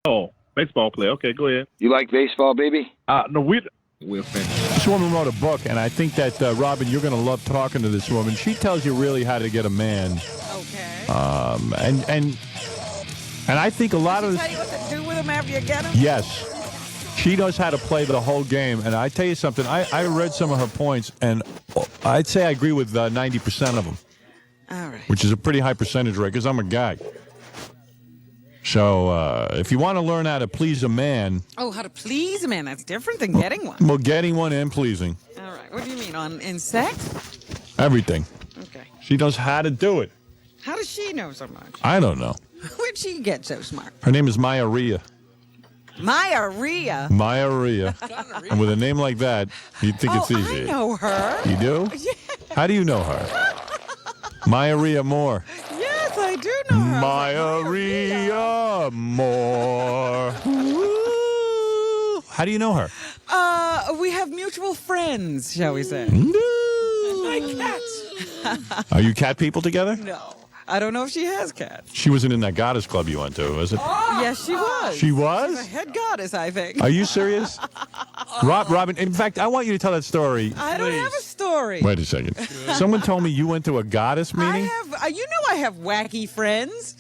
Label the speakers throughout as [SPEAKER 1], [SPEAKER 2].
[SPEAKER 1] Oh, baseball player. Okay, go ahead.
[SPEAKER 2] You like baseball, baby?
[SPEAKER 1] No, we'll finish.
[SPEAKER 3] This woman wrote a book, and I think that, Robin, you're going to love talking to this woman. She tells you really how to get a man.
[SPEAKER 4] Okay.
[SPEAKER 3] And I think a lot of...
[SPEAKER 4] Tell you what to do with him after you get him?
[SPEAKER 3] Yes. She knows how to play the whole game. And I tell you something, I read some of her points, and I'd say I agree with 90% of them.
[SPEAKER 4] All right.
[SPEAKER 3] Which is a pretty high percentage rate, because I'm a guy. So if you want to learn how to please a man...
[SPEAKER 4] Oh, how to please a man. That's different than getting one.
[SPEAKER 3] Well, getting one and pleasing.
[SPEAKER 4] All right. What do you mean? In sex?
[SPEAKER 3] Everything.
[SPEAKER 4] Okay.
[SPEAKER 3] She knows how to do it.
[SPEAKER 4] How does she know so much?
[SPEAKER 3] I don't know.
[SPEAKER 4] Where'd she get so smart?
[SPEAKER 3] Her name is Maya Rhea.
[SPEAKER 4] Maya Rhea.
[SPEAKER 3] Maya Rhea. And with a name like that, you'd think it's easy.
[SPEAKER 4] I know her.
[SPEAKER 3] You do?
[SPEAKER 4] Yeah.
[SPEAKER 3] How do you know her? Maya Rhea Moore.
[SPEAKER 4] Yes, I do know her.
[SPEAKER 3] Maya Rhea Moore. Woo. How do you know her?
[SPEAKER 4] We have mutual friends, shall we say?
[SPEAKER 5] My cats.
[SPEAKER 3] Are you cat people together?
[SPEAKER 4] No. I don't know if she has cats.
[SPEAKER 3] She wasn't in that goddess club you went to, was it?
[SPEAKER 4] Yes, she was.
[SPEAKER 3] She
[SPEAKER 4] She's a
[SPEAKER 3] was?
[SPEAKER 4] head goddess, I think.
[SPEAKER 3] Are you serious? Robin, in fact, I want you to tell that story.
[SPEAKER 4] I don't have a story.
[SPEAKER 3] Wait a second. Someone told me you went to a goddess meeting?
[SPEAKER 4] I have wacky friends.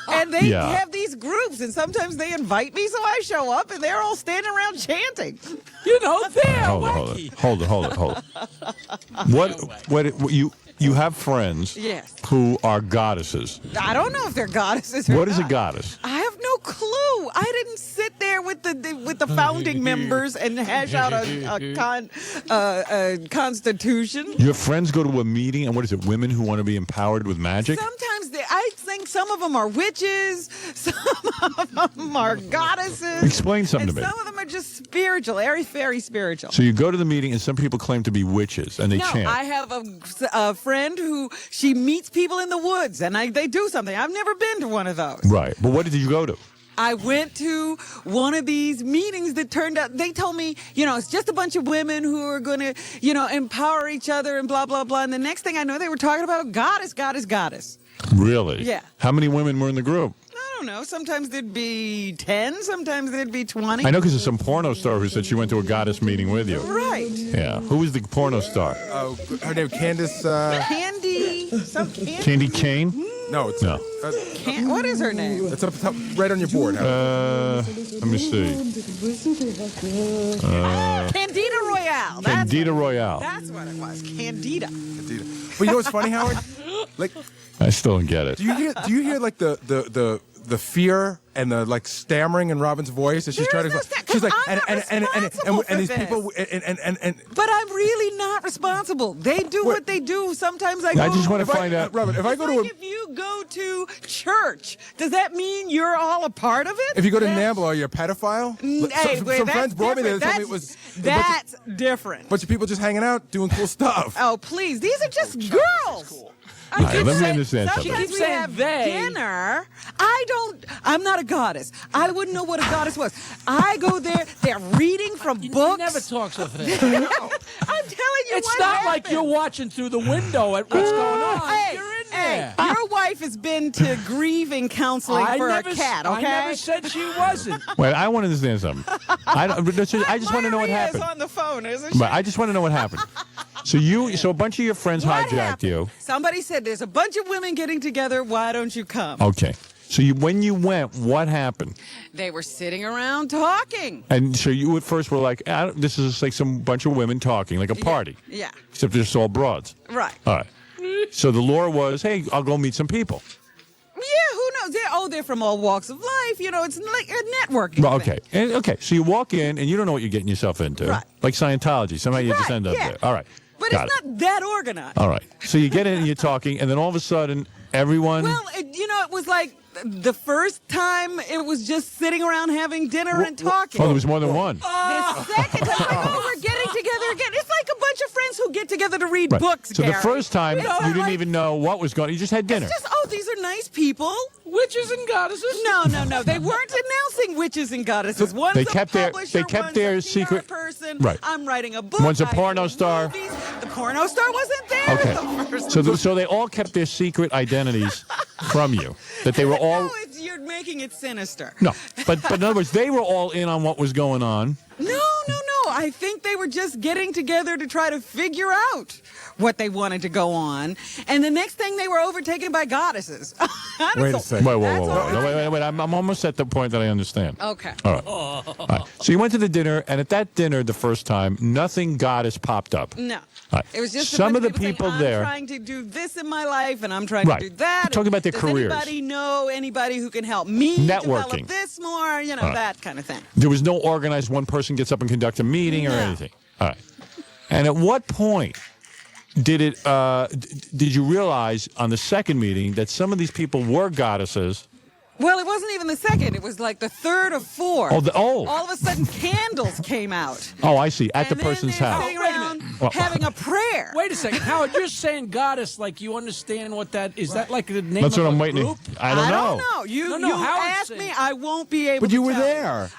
[SPEAKER 4] And they
[SPEAKER 3] Yeah.
[SPEAKER 4] have these groups, and sometimes they invite me, so I show up, and they're all standing around chanting.
[SPEAKER 5] You know, they're
[SPEAKER 3] Hold
[SPEAKER 5] wacky.
[SPEAKER 3] it. What you have friends
[SPEAKER 4] Yes.
[SPEAKER 3] who are goddesses.
[SPEAKER 4] I don't know if they're goddesses or
[SPEAKER 3] What is a
[SPEAKER 4] not.
[SPEAKER 3] goddess?
[SPEAKER 4] I have no clue. I didn't sit there with the founding members and hash out a constitution.
[SPEAKER 3] Your friends go to a meeting, and what is it, women who want to be empowered with magic?
[SPEAKER 4] Sometimes I think some of them are witches, some of them are goddesses.
[SPEAKER 3] Explain something
[SPEAKER 4] and
[SPEAKER 3] to me.
[SPEAKER 4] some of them are just spiritual, very spiritual.
[SPEAKER 3] So you go to the meeting, and some people claim to be witches, and they
[SPEAKER 4] No,
[SPEAKER 3] chant.
[SPEAKER 4] I have a friend who she meets people in the woods, and they do something. I've never been to one of those.
[SPEAKER 3] Right. But what did you go to?
[SPEAKER 4] I went to one of these meetings that turned out, they told me, it's just a bunch of women who are going to, empower each other and blah, blah, blah. And the next thing I know, they were talking about goddess.
[SPEAKER 3] Really?
[SPEAKER 4] Yeah.
[SPEAKER 3] How many women were in the group?
[SPEAKER 4] I don't know. Sometimes there'd be 10, sometimes there'd be 20.
[SPEAKER 3] I know because there's some porno star who said she went to a goddess meeting with you.
[SPEAKER 4] Right.
[SPEAKER 3] Yeah. Who was the porno star?
[SPEAKER 6] Her name Candace.
[SPEAKER 3] Candy Cane?
[SPEAKER 6] No, it's
[SPEAKER 3] No.
[SPEAKER 4] What is her name?
[SPEAKER 6] It's up top, right on your board.
[SPEAKER 3] Let me see.
[SPEAKER 4] Candida Royale.
[SPEAKER 3] Candida Royale.
[SPEAKER 4] That's what it was. Candida.
[SPEAKER 6] But you know what's funny, Howard? Like,
[SPEAKER 3] I still don't get it.
[SPEAKER 6] do you hear like the fear and the like stammering in Robin's voice as she's
[SPEAKER 4] There
[SPEAKER 6] trying
[SPEAKER 4] is
[SPEAKER 6] to?
[SPEAKER 4] no
[SPEAKER 6] She's like,
[SPEAKER 4] I'm not responsible
[SPEAKER 6] and
[SPEAKER 4] for
[SPEAKER 6] these
[SPEAKER 4] this.
[SPEAKER 6] people and.
[SPEAKER 4] But I'm really not responsible. They do what they do. Sometimes I go.
[SPEAKER 3] I just want
[SPEAKER 6] If
[SPEAKER 3] to find out.
[SPEAKER 6] Robin, if I
[SPEAKER 4] It's
[SPEAKER 6] go
[SPEAKER 4] like
[SPEAKER 6] to
[SPEAKER 4] if you go to church, does that mean you're all a part of it?
[SPEAKER 6] if you go to
[SPEAKER 4] That-
[SPEAKER 6] NAMBLA, are you a pedophile?
[SPEAKER 4] Hey,
[SPEAKER 6] some
[SPEAKER 4] wait,
[SPEAKER 6] some
[SPEAKER 4] that's
[SPEAKER 6] friends brought me there. They told me it
[SPEAKER 4] different.
[SPEAKER 6] was
[SPEAKER 4] That's different.
[SPEAKER 6] a bunch of people just hanging out doing cool stuff.
[SPEAKER 4] Oh, please. These are just girls.
[SPEAKER 3] All right, let me understand
[SPEAKER 4] Sometimes
[SPEAKER 3] something.
[SPEAKER 4] we
[SPEAKER 5] Keep saying
[SPEAKER 4] have
[SPEAKER 5] they.
[SPEAKER 4] dinner. I'm not a goddess. I wouldn't know what a goddess was. I go there. They're reading from
[SPEAKER 5] You
[SPEAKER 4] books.
[SPEAKER 5] never talk so fast.
[SPEAKER 4] I'm telling you
[SPEAKER 5] It's
[SPEAKER 4] what
[SPEAKER 5] not like
[SPEAKER 4] happened.
[SPEAKER 5] you're watching through the window at what's going on.
[SPEAKER 4] Hey,
[SPEAKER 5] You're in
[SPEAKER 4] hey,
[SPEAKER 5] there.
[SPEAKER 4] your wife has been to grieving counseling for a cat, okay?
[SPEAKER 5] I never said she wasn't.
[SPEAKER 3] Wait, I want to understand something. I just want to know what
[SPEAKER 4] Maria
[SPEAKER 3] happened.
[SPEAKER 4] is on the phone, isn't she?
[SPEAKER 3] But I just want to know what happened. So a bunch of your friends
[SPEAKER 4] What
[SPEAKER 3] hijacked
[SPEAKER 4] happened?
[SPEAKER 3] you.
[SPEAKER 4] Somebody said there's a bunch of women getting together. Why don't you come?
[SPEAKER 3] Okay. So when you went, what happened?
[SPEAKER 4] They were sitting around talking.
[SPEAKER 3] And so you at first were like, this is just like some bunch of women talking, like a party.
[SPEAKER 4] Yeah.
[SPEAKER 3] Except they're just all broads.
[SPEAKER 4] Right.
[SPEAKER 3] All right. So the lore was, hey, I'll go meet some people.
[SPEAKER 4] Yeah, who knows? They're from all walks of life. It's like a networking
[SPEAKER 3] Well,
[SPEAKER 4] thing.
[SPEAKER 3] okay. So you walk in and you don't know what you're getting yourself into.
[SPEAKER 4] Right.
[SPEAKER 3] Like Scientology. Somehow you just
[SPEAKER 4] Right,
[SPEAKER 3] end up
[SPEAKER 4] yeah.
[SPEAKER 3] there. All right.
[SPEAKER 4] But
[SPEAKER 3] Got
[SPEAKER 4] it's
[SPEAKER 3] it.
[SPEAKER 4] not that organized.
[SPEAKER 3] All right. So you get in and you're talking, and then all of a sudden, everyone.
[SPEAKER 4] Well, it was like the first time it was just sitting around having dinner and talking.
[SPEAKER 3] Oh, there was more than one.
[SPEAKER 4] The second time, we're getting together again. It's like a bunch of friends who get together to read
[SPEAKER 3] Right.
[SPEAKER 4] books,
[SPEAKER 3] So the
[SPEAKER 4] Gary.
[SPEAKER 3] first time,
[SPEAKER 4] It's
[SPEAKER 3] you
[SPEAKER 4] not
[SPEAKER 3] didn't
[SPEAKER 4] like-
[SPEAKER 3] even know what was going on. You just had dinner.
[SPEAKER 4] It's just, these are nice people.
[SPEAKER 5] Witches and goddesses.
[SPEAKER 4] No. They weren't announcing witches and goddesses. One's
[SPEAKER 3] They
[SPEAKER 4] a
[SPEAKER 3] kept their-
[SPEAKER 4] publisher,
[SPEAKER 3] they kept
[SPEAKER 4] one's
[SPEAKER 3] their
[SPEAKER 4] a PR
[SPEAKER 3] secret-
[SPEAKER 4] person.
[SPEAKER 3] Right.
[SPEAKER 4] I'm writing a book.
[SPEAKER 3] One's a
[SPEAKER 4] I
[SPEAKER 3] porno
[SPEAKER 4] do
[SPEAKER 3] star.
[SPEAKER 4] movies. The porno star wasn't there.
[SPEAKER 3] Okay.
[SPEAKER 4] the first
[SPEAKER 3] So they all kept their secret identities from you that they were all.
[SPEAKER 4] No, you're making it sinister.
[SPEAKER 3] No, but in other words, they were all in on what was going on.
[SPEAKER 4] No. I think they were just getting together to try to figure out what they wanted to go on. And the next thing, they were overtaken by goddesses.
[SPEAKER 6] Wait a second.
[SPEAKER 3] Wait,
[SPEAKER 4] That's all right.
[SPEAKER 3] wait. I'm almost at the point that I understand.
[SPEAKER 4] Okay.
[SPEAKER 3] All right. All right. So you went to the dinner, and at that dinner, the first time, nothing goddess popped up.
[SPEAKER 4] No.
[SPEAKER 3] All right.
[SPEAKER 4] It was just
[SPEAKER 3] some
[SPEAKER 4] a
[SPEAKER 3] of
[SPEAKER 4] bunch
[SPEAKER 3] the people
[SPEAKER 4] saying,
[SPEAKER 3] there.
[SPEAKER 4] I'm trying to do this in my life, and I'm trying
[SPEAKER 3] Right.
[SPEAKER 4] to do that.
[SPEAKER 3] Talking about their
[SPEAKER 4] Does
[SPEAKER 3] careers.
[SPEAKER 4] anybody know anybody who can help me
[SPEAKER 3] Networking.
[SPEAKER 4] develop this more? You know,
[SPEAKER 3] right.
[SPEAKER 4] that kind of thing.
[SPEAKER 3] There was no organized one person gets up and conduct a meeting or
[SPEAKER 4] No.
[SPEAKER 3] anything. All right. And at what point did it? Did you realize on the second meeting that some of these people were goddesses?
[SPEAKER 4] Well, it wasn't even the second. It was like the third or fourth.
[SPEAKER 3] Oh.
[SPEAKER 4] All of a sudden, candles came out.
[SPEAKER 3] Oh, I see. At
[SPEAKER 4] And
[SPEAKER 3] the person's
[SPEAKER 4] then they're
[SPEAKER 3] house.
[SPEAKER 4] sitting
[SPEAKER 5] Wait a
[SPEAKER 4] around
[SPEAKER 5] minute.
[SPEAKER 4] having a prayer.
[SPEAKER 5] Wait a second, Howard. You're saying goddess like you understand what that is? That like the name
[SPEAKER 3] That's
[SPEAKER 5] of
[SPEAKER 3] what I'm
[SPEAKER 5] a
[SPEAKER 3] waiting.
[SPEAKER 5] group?
[SPEAKER 3] I don't know.
[SPEAKER 4] You
[SPEAKER 5] No,
[SPEAKER 4] you
[SPEAKER 5] Howard's
[SPEAKER 4] asked
[SPEAKER 5] saying-
[SPEAKER 4] me, I won't be able
[SPEAKER 6] But
[SPEAKER 4] to
[SPEAKER 6] you were
[SPEAKER 4] tell
[SPEAKER 6] there.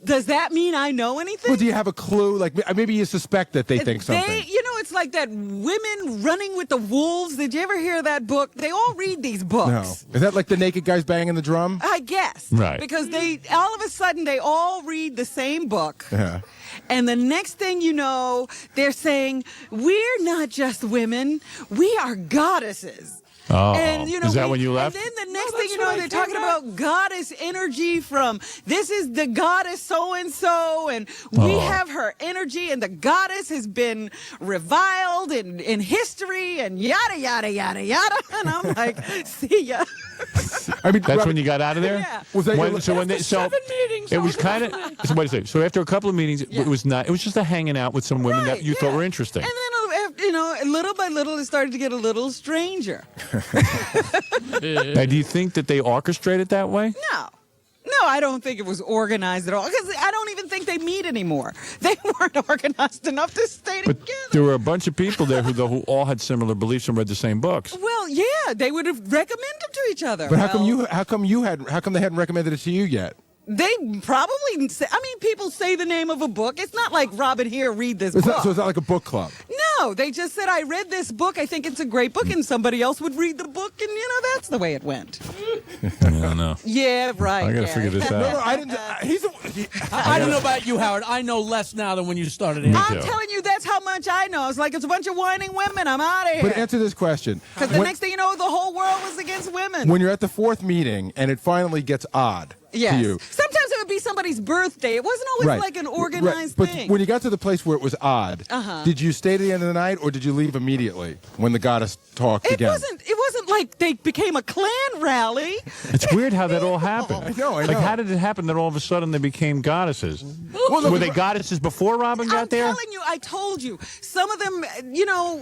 [SPEAKER 4] Does that mean I know anything?
[SPEAKER 6] Well, do you have a clue? Like maybe you suspect that they think something.
[SPEAKER 4] It's like that Women Running with the Wolves. Did you ever hear that book? They all read these books.
[SPEAKER 6] No. Is that like the naked guys banging the drum?
[SPEAKER 4] I guess.
[SPEAKER 3] Right.
[SPEAKER 4] Because they all of a sudden they all read the same book.
[SPEAKER 6] Yeah.
[SPEAKER 4] And the next thing you know, they're saying, we're not just women, we are goddesses.
[SPEAKER 3] Oh,
[SPEAKER 4] And,
[SPEAKER 3] is that when you left?
[SPEAKER 4] And then the next
[SPEAKER 5] No,
[SPEAKER 4] thing
[SPEAKER 5] that's
[SPEAKER 4] you know,
[SPEAKER 5] what I
[SPEAKER 4] they're talking
[SPEAKER 5] found out.
[SPEAKER 4] about goddess energy from this is the goddess so and so, and we
[SPEAKER 3] Oh.
[SPEAKER 4] have her energy, and the goddess has been reviled in history, and yada yada yada yada. And I'm like, see ya.
[SPEAKER 6] I mean,
[SPEAKER 3] That's when you got out of there.
[SPEAKER 4] Yeah.
[SPEAKER 6] Was that
[SPEAKER 3] When,
[SPEAKER 6] your-
[SPEAKER 3] so when they, so
[SPEAKER 5] 7 meetings,
[SPEAKER 3] it
[SPEAKER 5] I
[SPEAKER 3] was
[SPEAKER 5] was
[SPEAKER 3] kind of. So wait a second. So after a couple of meetings, it was not. It was just a hanging out with some women that
[SPEAKER 4] Right,
[SPEAKER 3] you thought
[SPEAKER 4] yeah.
[SPEAKER 3] were interesting.
[SPEAKER 4] And then, little by little, it started to get a little stranger.
[SPEAKER 3] Now, do you think that they orchestrated that way?
[SPEAKER 4] No, I don't think it was organized at all. Because I don't even think they meet anymore. They weren't organized enough to stay
[SPEAKER 3] But
[SPEAKER 4] together.
[SPEAKER 3] there were a bunch of people there who all had similar beliefs and read the same books.
[SPEAKER 4] Well, yeah, they would have recommended to each other.
[SPEAKER 6] But how come
[SPEAKER 4] Well,
[SPEAKER 6] how come they hadn't recommended it to you yet?
[SPEAKER 4] They probably say, people say the name of a book. It's not like Robin here, read this
[SPEAKER 6] It's
[SPEAKER 4] book.
[SPEAKER 6] not, so it's not like a book club.
[SPEAKER 4] No, they just said, I read this book. I think it's a great book. And somebody else would read the book. And, that's the way it went.
[SPEAKER 3] I don't know.
[SPEAKER 4] Yeah, right.
[SPEAKER 3] I got to
[SPEAKER 4] yeah.
[SPEAKER 3] figure this
[SPEAKER 6] No,
[SPEAKER 3] out.
[SPEAKER 6] I didn't.
[SPEAKER 5] I don't know about you, Howard. I know less now than when you started.
[SPEAKER 3] Me
[SPEAKER 4] I'm
[SPEAKER 3] too.
[SPEAKER 4] telling you, that's how much I know. It's like it's a bunch of whining women. I'm out of
[SPEAKER 6] But
[SPEAKER 4] here.
[SPEAKER 6] answer this question.
[SPEAKER 4] Because the
[SPEAKER 6] When-
[SPEAKER 4] next thing you know, the whole world was against women.
[SPEAKER 6] when you're at the fourth meeting and it finally gets odd
[SPEAKER 4] Yes.
[SPEAKER 6] to you.
[SPEAKER 4] Sometimes it would be somebody's birthday. It wasn't always like an organized
[SPEAKER 6] But
[SPEAKER 4] thing.
[SPEAKER 6] when you got to the place where it was odd, did you stay to the end of the night or did you leave immediately when the goddess talked
[SPEAKER 4] it
[SPEAKER 6] again?
[SPEAKER 4] wasn't like they became a Klan rally.
[SPEAKER 3] It's weird how that all happened.
[SPEAKER 6] I know.
[SPEAKER 3] Like, how did it happen that all of a sudden they became goddesses? Were they goddesses before Robin got
[SPEAKER 4] I'm
[SPEAKER 3] there?
[SPEAKER 4] telling you, I told you. Some of them,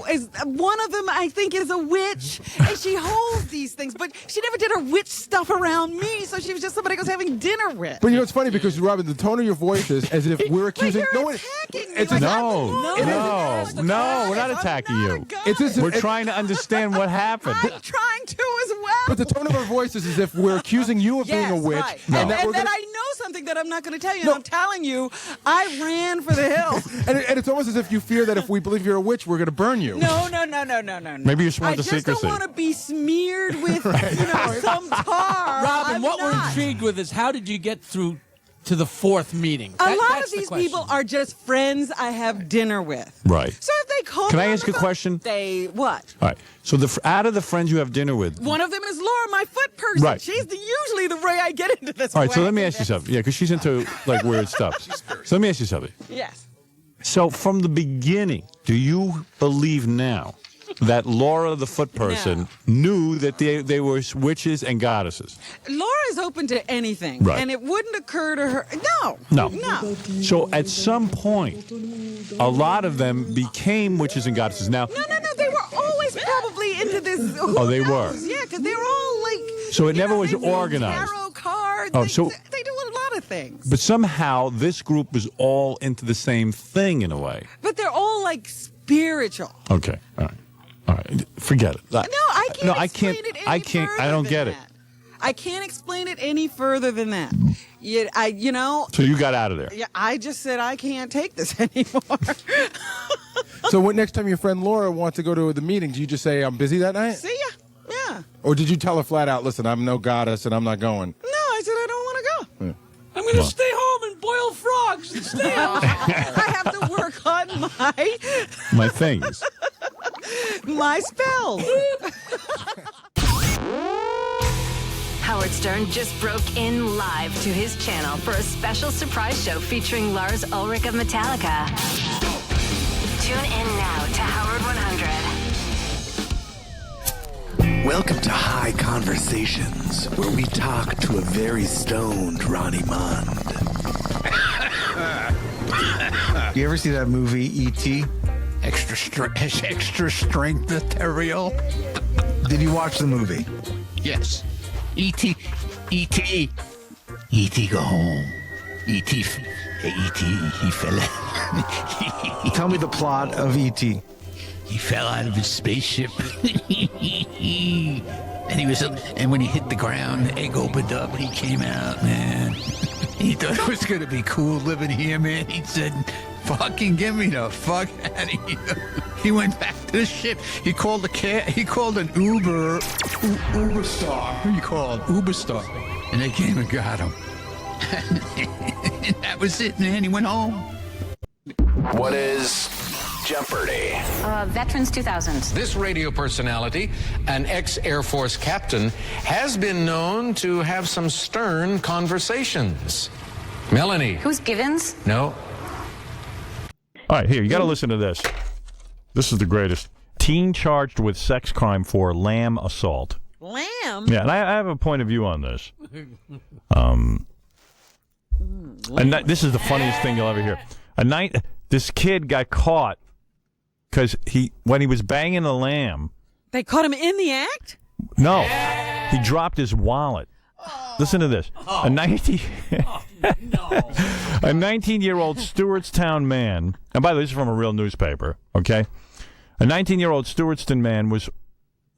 [SPEAKER 4] is one of them I think is a witch, and she holds these things, but she never did her witch stuff around me, so she was just somebody I was having dinner with.
[SPEAKER 6] But it's funny because Robin, the tone of your voice is as if we're accusing.
[SPEAKER 4] Like
[SPEAKER 6] no
[SPEAKER 4] you're
[SPEAKER 6] one.
[SPEAKER 4] attacking me.
[SPEAKER 6] It's
[SPEAKER 4] like
[SPEAKER 6] a-
[SPEAKER 4] I'm
[SPEAKER 3] No,
[SPEAKER 4] the woman.
[SPEAKER 3] no,
[SPEAKER 4] I'm the
[SPEAKER 3] no,
[SPEAKER 4] goddess.
[SPEAKER 3] we're not
[SPEAKER 4] I'm
[SPEAKER 3] attacking
[SPEAKER 4] not
[SPEAKER 3] you.
[SPEAKER 4] a goddess.
[SPEAKER 6] It's just-
[SPEAKER 3] We're trying to understand what happened.
[SPEAKER 4] I'm trying to as well.
[SPEAKER 6] But the tone of our voice is as if we're accusing you of being a
[SPEAKER 4] Yes,
[SPEAKER 6] witch,
[SPEAKER 4] right.
[SPEAKER 6] and
[SPEAKER 4] And,
[SPEAKER 6] that we're
[SPEAKER 4] that
[SPEAKER 6] gonna,
[SPEAKER 4] I know something that I'm not going to tell you.
[SPEAKER 6] No.
[SPEAKER 4] And I'm telling you, I ran for the hills.
[SPEAKER 6] and it's almost as if you fear that if we believe you're a witch, we're going to burn you.
[SPEAKER 4] No.
[SPEAKER 3] Maybe you sworn
[SPEAKER 4] I
[SPEAKER 3] to
[SPEAKER 4] just
[SPEAKER 3] secrecy.
[SPEAKER 4] don't want to be smeared with, some tar.
[SPEAKER 5] Robin,
[SPEAKER 4] I'm
[SPEAKER 5] what we're
[SPEAKER 4] not.
[SPEAKER 5] intrigued with is how did you get through to the fourth meeting?
[SPEAKER 4] A lot
[SPEAKER 5] That's
[SPEAKER 4] of
[SPEAKER 5] the
[SPEAKER 4] these
[SPEAKER 5] question.
[SPEAKER 4] people are just friends I have dinner with.
[SPEAKER 3] Right.
[SPEAKER 4] So if they call
[SPEAKER 3] Can
[SPEAKER 4] me
[SPEAKER 3] I
[SPEAKER 4] on
[SPEAKER 3] ask
[SPEAKER 4] the
[SPEAKER 3] a
[SPEAKER 4] phone,
[SPEAKER 3] question?
[SPEAKER 4] What?
[SPEAKER 3] All right. So out of the friends you have dinner with,
[SPEAKER 4] One of them is Laura, my foot person.
[SPEAKER 3] Right.
[SPEAKER 4] She's usually the way I get into this.
[SPEAKER 3] all right. So let me ask you
[SPEAKER 4] wackiness.
[SPEAKER 3] something. Yeah, because she's into like weird stuff. So let me ask you something.
[SPEAKER 4] Yes.
[SPEAKER 3] So from the beginning, do you believe now that Laura, the foot person, knew that they were witches and goddesses?
[SPEAKER 4] Laura is open to anything,
[SPEAKER 3] Right.
[SPEAKER 4] and it wouldn't occur to her.
[SPEAKER 3] No.
[SPEAKER 4] No.
[SPEAKER 3] So at some point, a lot of them became witches and goddesses. Now,
[SPEAKER 4] No. They were always probably into this.
[SPEAKER 3] Oh, they were?
[SPEAKER 4] Yeah, because they were all like.
[SPEAKER 3] So it never was
[SPEAKER 4] they read
[SPEAKER 3] organized.
[SPEAKER 4] Tarot cards.
[SPEAKER 3] Oh,
[SPEAKER 4] they,
[SPEAKER 3] so-
[SPEAKER 4] they do a lot of things.
[SPEAKER 3] but somehow this group was all into the same thing in a way.
[SPEAKER 4] But they're all like spiritual.
[SPEAKER 3] Okay. All right. All right. Forget it.
[SPEAKER 4] No, I can't.
[SPEAKER 3] No, I
[SPEAKER 4] explain
[SPEAKER 3] can't.
[SPEAKER 4] It any
[SPEAKER 3] I can't. I
[SPEAKER 4] further
[SPEAKER 3] don't
[SPEAKER 4] than
[SPEAKER 3] get it.
[SPEAKER 4] that. I can't explain it any further than that.
[SPEAKER 3] So you got out of there.
[SPEAKER 4] Yeah, I just said I can't take this anymore.
[SPEAKER 6] So next time your friend Laura wants to go to the meetings, you just say, "I'm busy that night."
[SPEAKER 4] See ya. Yeah.
[SPEAKER 6] Or did you tell her flat out, listen, I'm no goddess and I'm not going?
[SPEAKER 4] No, I said I don't want to go.
[SPEAKER 5] I'm going to stay home and boil frogs and stay home.
[SPEAKER 4] I have to work on
[SPEAKER 3] My things.
[SPEAKER 4] my spells.
[SPEAKER 2] Howard Stern just broke in live to his channel for a special surprise show featuring Lars Ulrich of Metallica. Tune in now to Howard 100.
[SPEAKER 7] Welcome to High Conversations, where we talk to a very stoned Ronnie Mund.
[SPEAKER 8] You ever see that movie E.T.? Extra strength material. Did you watch the movie?
[SPEAKER 9] Yes. E.T. go home. E.T. he fell out.
[SPEAKER 8] Tell me the plot of E.T.
[SPEAKER 9] He fell out of his spaceship. And when he hit the ground, the egg opened up and he came out, man. He thought it was going to be cool living here, man. He said, fucking get me the fuck out of here. He went back to the ship. He called an Uber Star. He called Uber Star. And they came and got him. And that was it, man. He went home.
[SPEAKER 7] What is Jeopardy?
[SPEAKER 2] Veterans 2000.
[SPEAKER 10] This radio personality, an ex-Air Force captain, has been known to have some stern conversations. Melanie.
[SPEAKER 2] Who's Givens?
[SPEAKER 10] No.
[SPEAKER 3] All right, here, you got to listen to this. This is the greatest. Teen charged with sex crime for lamb assault.
[SPEAKER 4] Lamb?
[SPEAKER 3] Yeah, and I have a point of view on this. And this is the funniest thing you'll ever hear. This kid got caught because when he was banging a lamb.
[SPEAKER 4] They caught him in the act?
[SPEAKER 3] No, he dropped his wallet. Listen to this. A 19-year-old Stewartstown man, and by the way, this is from a real newspaper, okay? A 19-year-old Stewartstown man was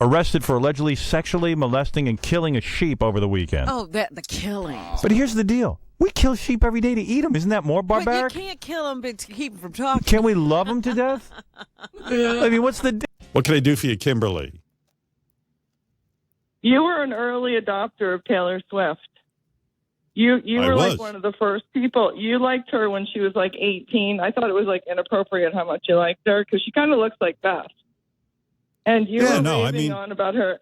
[SPEAKER 3] arrested for allegedly sexually molesting and killing a sheep over the weekend.
[SPEAKER 4] Oh, the killings.
[SPEAKER 3] But here's the deal. We kill sheep every day to eat them. Isn't that more barbaric?
[SPEAKER 4] But you can't kill them to keep them from talking.
[SPEAKER 3] Can't we love them to death? I mean, what's the... What can I do for you, Kimberly?
[SPEAKER 11] You were an early adopter of Taylor Swift. You were like one of the first people. You liked her when she was like 18. I thought it was like inappropriate how much you liked her because she kind of looks like Beth. And you were raving on about her.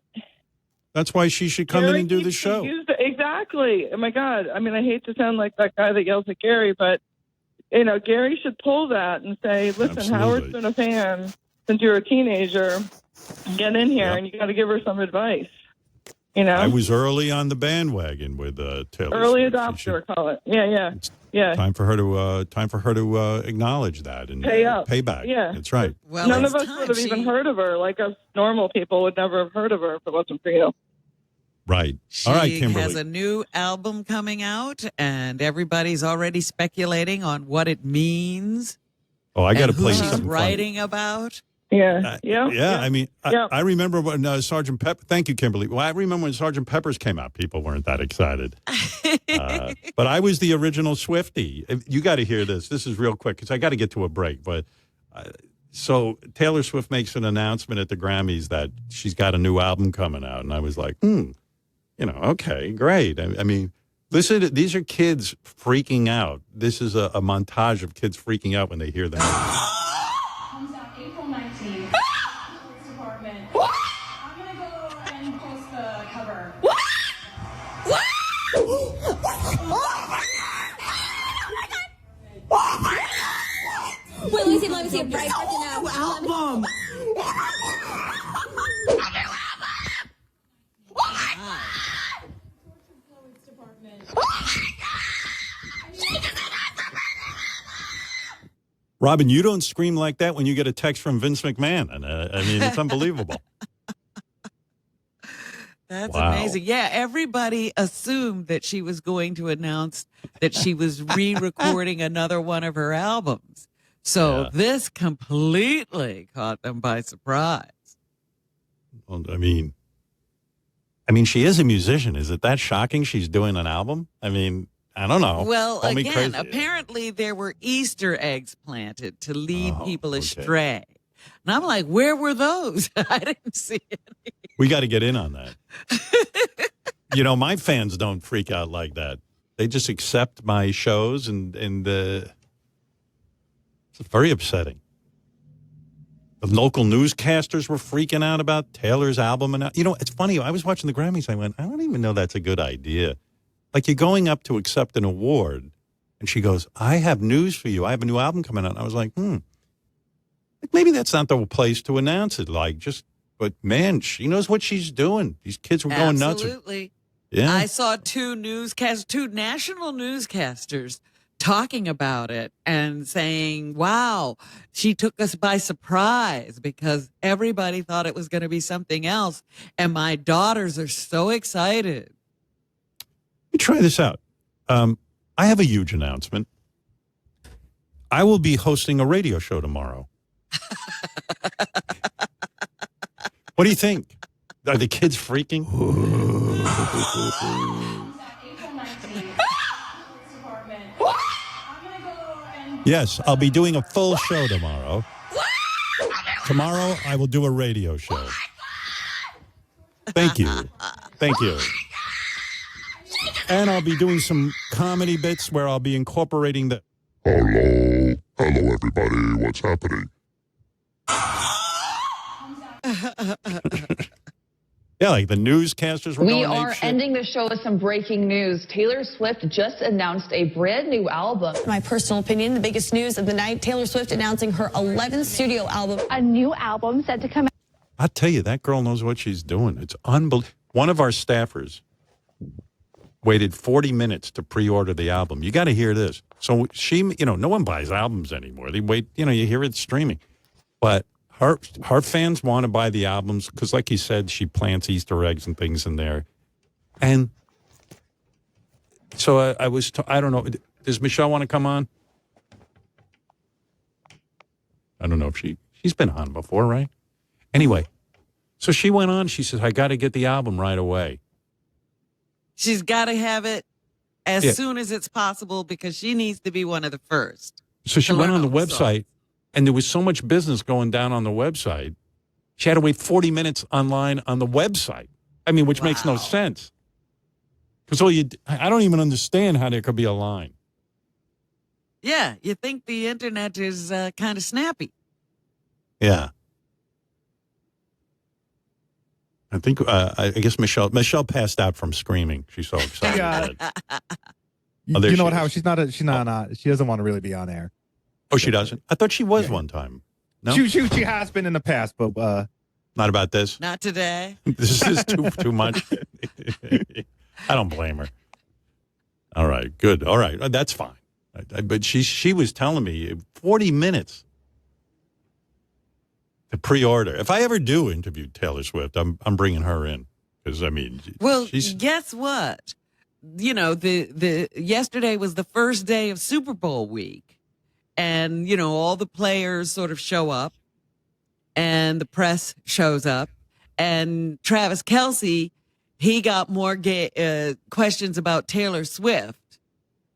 [SPEAKER 3] That's why she should come in and do the show.
[SPEAKER 11] Exactly. Oh my God. I mean, I hate to sound like that guy that yells at Gary, but Gary should pull that and say, "Listen,
[SPEAKER 3] Absolutely.
[SPEAKER 11] Howard's been a fan since you were a teenager. Get in here, and you got to give her some advice."
[SPEAKER 3] I was early on the bandwagon with Taylor.
[SPEAKER 11] Early
[SPEAKER 3] Swift.
[SPEAKER 11] adopter, call it. Yeah.
[SPEAKER 3] Time for her to acknowledge that and pay back.
[SPEAKER 11] Yeah,
[SPEAKER 3] that's right.
[SPEAKER 4] Well,
[SPEAKER 11] none of us would have even heard of her. Like us normal people would never have heard of her if it wasn't for you.
[SPEAKER 3] Right.
[SPEAKER 4] She
[SPEAKER 3] All right, Kimberly.
[SPEAKER 4] has a new album coming out, and everybody's already speculating on what it means.
[SPEAKER 3] Oh, I got to play
[SPEAKER 4] who
[SPEAKER 3] something
[SPEAKER 4] she's writing about.
[SPEAKER 11] Yeah.
[SPEAKER 3] I mean, I remember when Sergeant Pepper. Thank you, Kimberly. Well, I remember when Sergeant Pepper's came out. People weren't that excited. But I was the original Swiftie. You got to hear this. This is real quick because I got to get to a break. But so Taylor Swift makes an announcement at the Grammys that she's got a new album coming out, and I was like, okay, great. I mean, listen, these are kids freaking out. This is a montage of kids freaking out when they hear that.
[SPEAKER 12] Comes out April 19th. Department. I'm gonna go and post the cover.
[SPEAKER 13] Wait, let me see a bright album.
[SPEAKER 3] Robin, you don't scream like that when you get a text from Vince McMahon. And I mean, it's unbelievable.
[SPEAKER 4] That's
[SPEAKER 3] Wow.
[SPEAKER 4] amazing. Yeah, everybody assumed that she was going to announce that she was re-recording another one of her albums. So this completely caught them by surprise.
[SPEAKER 3] Well, I mean, she is a musician. Is it that shocking she's doing an album? I mean, I don't know.
[SPEAKER 4] Well,
[SPEAKER 3] Call me
[SPEAKER 4] again,
[SPEAKER 3] crazy.
[SPEAKER 4] apparently there were Easter eggs planted to lead people astray. And I'm like, where were those? I didn't see it.
[SPEAKER 3] We got to get in on that. My fans don't freak out like that. They just accept my shows, and it's very upsetting. The local newscasters were freaking out about Taylor's album. And, it's funny. I was watching the Grammys. I went, I don't even know that's a good idea. Like, you're going up to accept an award, and she goes, I have news for you. I have a new album coming out. And I was like, maybe that's not the place to announce it. But man, she knows what she's doing. These kids were going nuts.
[SPEAKER 4] Absolutely.
[SPEAKER 3] Yeah.
[SPEAKER 4] I saw two national newscasters talking about it and saying, wow, she took us by surprise because everybody thought it was going to be something else. And my daughters are so excited.
[SPEAKER 3] Let me try this out. I have a huge announcement. I will be hosting a radio show tomorrow. What do you think? Are the kids freaking? Yes, I'll be doing a full show tomorrow. Tomorrow, I will do a radio show. Thank you. Thank you. And I'll be doing some comedy bits where I'll be incorporating the...
[SPEAKER 14] Hello, everybody. What's happening?
[SPEAKER 3] Yeah, like the newscasters were
[SPEAKER 15] We
[SPEAKER 3] going
[SPEAKER 15] are ending the show with some breaking news. Taylor Swift just announced a brand new album.
[SPEAKER 13] My personal opinion, the biggest news of the night, Taylor Swift announcing her 11th studio album.
[SPEAKER 15] A new album set to come out.
[SPEAKER 3] I'll tell you, that girl knows what she's doing. It's unbelievable. One of our staffers waited 40 minutes to pre-order the album. You got to hear this. So she, no one buys albums anymore. They wait, you hear it streaming. But her fans want to buy the albums because, like you said, she plants Easter eggs and things in there. And so I don't know. Does Michelle want to come on? I don't know if she's been on before, right? Anyway, so she went on. She says, I got to get the album right away.
[SPEAKER 4] She's got to have it as soon as it's possible because she needs to be one of the first.
[SPEAKER 3] So she went on the website, and there was so much business going down on the website. She had to wait 40 minutes online on the website. I mean, which makes no sense. Because I don't even understand how there could be a line.
[SPEAKER 4] Yeah, you think the internet is kind of snappy.
[SPEAKER 3] Yeah. I think, I guess Michelle passed out from screaming. She's so excited.
[SPEAKER 16] You know what, Howard? She doesn't want to really be on air.
[SPEAKER 3] Oh, she doesn't? I thought she was one time. No?
[SPEAKER 16] She has been in the past, but...
[SPEAKER 3] Not about this?
[SPEAKER 4] Not today.
[SPEAKER 3] This is too much. I don't blame her. All right, good. All right, that's fine. But she was telling me 40 minutes to pre-order. If I ever do interview Taylor Swift, I'm bringing her in because
[SPEAKER 4] guess what? The yesterday was the first day of Super Bowl week, and all the players sort of show up, and the press shows up, and Travis Kelce, he got more questions about Taylor Swift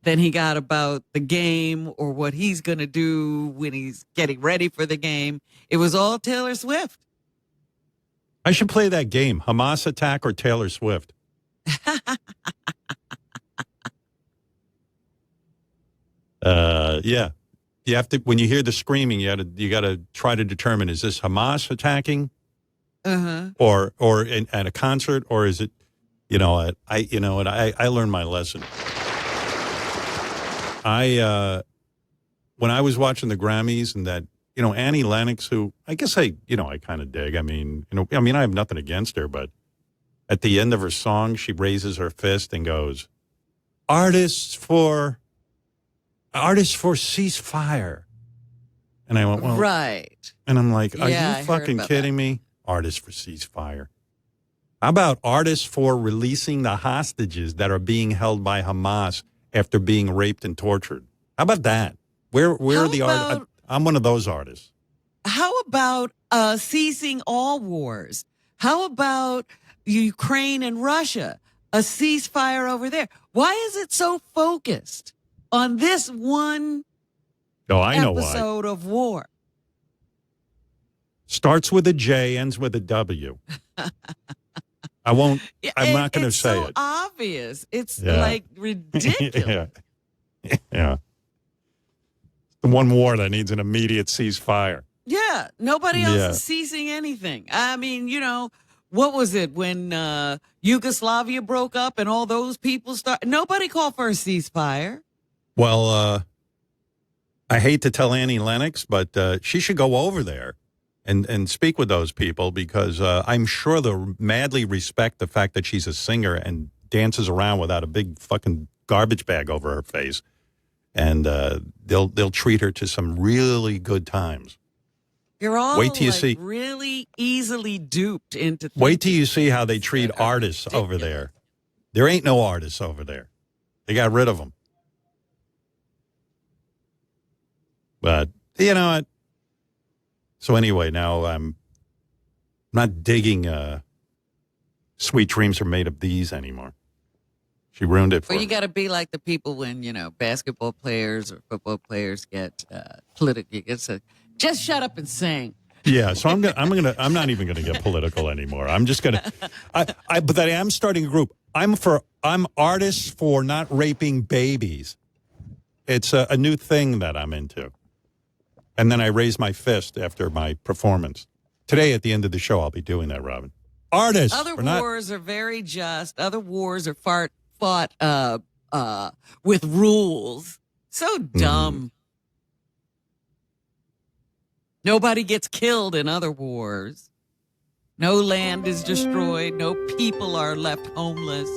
[SPEAKER 4] than he got about the game or what he's going to do when he's getting ready for the game. It was all Taylor Swift.
[SPEAKER 3] I should play that game, Hamas attack or Taylor Swift. Yeah. You have to, when you hear the screaming, you got to try to determine, is this Hamas attacking? Or at a concert, or is it, I learned my lesson. When I was watching the Grammys and that, Annie Lennox, who I guess I kind of dig. I mean, I have nothing against her, but at the end of her song, she raises her fist and goes, artists for ceasefire. And I went, well,
[SPEAKER 4] right.
[SPEAKER 3] And I'm like, are
[SPEAKER 4] Yeah,
[SPEAKER 3] you fucking kidding me? Artists for ceasefire. How about artists for releasing the hostages that are being held by Hamas after being raped and tortured? How about that? Where are the artists? I'm one of those artists.
[SPEAKER 4] How about ceasing all wars? How about Ukraine and Russia? A ceasefire over there. Why is it so focused on this one
[SPEAKER 3] I know why.
[SPEAKER 4] episode of war?
[SPEAKER 3] Starts with a J, ends with a W. I won't. I'm not going to say
[SPEAKER 4] so
[SPEAKER 3] it.
[SPEAKER 4] Obvious. It's like ridiculous.
[SPEAKER 3] Yeah. The one war that needs an immediate ceasefire.
[SPEAKER 4] Yeah. Nobody else is ceasing anything. I mean, what was it when Yugoslavia broke up and all those people started? Nobody called for a ceasefire.
[SPEAKER 3] Well, I hate to tell Annie Lennox, but she should go over there and speak with those people because I'm sure they'll madly respect the fact that she's a singer and dances around without a big fucking garbage bag over her face. And they'll treat her to some really good times.
[SPEAKER 4] You're all
[SPEAKER 3] Wait till you see.
[SPEAKER 4] Really easily duped into
[SPEAKER 3] Wait till you see how they treat artists over there. There ain't no artists over there. They got rid of them. But you know what? So anyway, now I'm not digging Sweet Dreams Are Made of These anymore. She ruined it for
[SPEAKER 4] me. Well, you
[SPEAKER 3] me.
[SPEAKER 4] got to be like the people when, basketball players or football players get political. Just shut up and sing.
[SPEAKER 3] Yeah, so I'm not even gonna get political anymore. I'm just gonna but I am starting a group. I'm artists for not raping babies. It's a new thing that I'm into. And then I raise my fist after my performance. Today at the end of the show I'll be doing that, Robin. Artists.
[SPEAKER 4] Other wars are very just. Other wars are fought with rules. So dumb. Nobody gets killed in other wars. No land is destroyed. No people are left homeless.